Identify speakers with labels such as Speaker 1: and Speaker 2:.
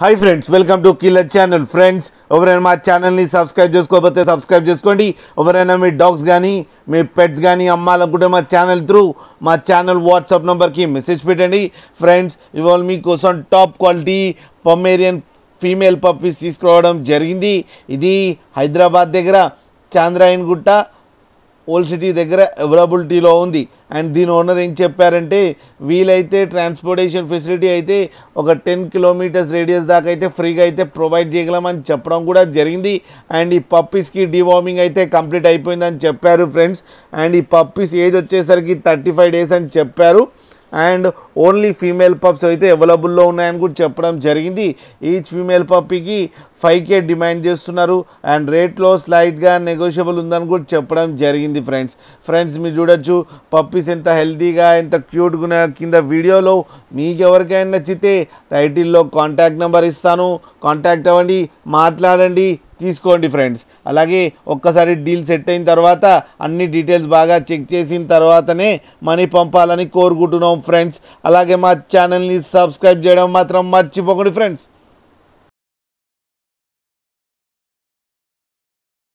Speaker 1: high friends welcome to killer channel friends ఎవరైనా మా channel ని సబ్స్క్రైబ్ చేసుకోకపోతే సబ్స్క్రైబ్ చేసుకోండి ఎవరైనా మీ డాగ్స్ గాని మీ పెట్స్ గాని అమ్మాలనుకుంటే మా ఛానల్ త్రూ మా ఛానల్ వాట్సాప్ నంబర్ కి మెసేజ్ పెట్టండి ఫ్రెండ్స్ ఇవాళ మీకోసం top quality Pomeranian female puppies తీసుకురావడం జరిగింది ఇది హైదరాబాద్ దగ్గర చాంద్రాయన్ గుట్ట ఓల్డ్ సిటీ దగ్గర అవైలబిలిటీలో ఉంది అండ్ దీని ఓనర్ ఏం చెప్పారంటే వీలైతే ట్రాన్స్పోర్టేషన్ ఫెసిలిటీ అయితే ఒక 10 కిలోమీటర్స్ రేడియస్ దాకా అయితే ఫ్రీగా అయితే ప్రొవైడ్ చేయగలమని చెప్పడం కూడా జరిగింది అండ్ ఈ పప్పీస్కి డివార్మింగ్ అయితే కంప్లీట్ అయిపోయిందని చెప్పారు ఫ్రెండ్స్ అండ్ ఈ పప్పీస్ ఏజ్ వచ్చేసరికి 35 డేస్ అని చెప్పారు అండ్ ఓన్లీ ఫీమేల్ పప్స్ అయితే అవైలబుల్లో ఉన్నాయని కూడా చెప్పడం జరిగింది ఈచ్ ఫీమేల్ పప్పీకి 5K డిమాండ్ చేస్తున్నారు అండ్ రేట్లో స్లైట్గా నెగోషియబుల్ ఉందని కూడా చెప్పడం జరిగింది ఫ్రెండ్స్ మీరు చూడొచ్చు పప్పీస్ ఎంత హెల్తీగా ఎంత క్యూట్గా కింద వీడియోలో మీకు ఎవరికైనా నచ్చితే టైటిల్లో కాంటాక్ట్ నెంబర్ ఇస్తాను కాంటాక్ట్ అవ్వండి మాట్లాడండి తీసుకోండి ఫ్రెండ్స్ అలాగే ఒక్కసారి డీల్ సెట్ అయిన తర్వాత అన్ని డీటెయిల్స్ బాగా చెక్ చేసిన తర్వాతనే మనీ పంపాలని కోరుకుంటున్నాం ఫ్రెండ్స్ అలాగే మా ఛానల్ని సబ్స్క్రైబ్ చేయడం మాత్రం మర్చిపోకండి ఫ్రెండ్స్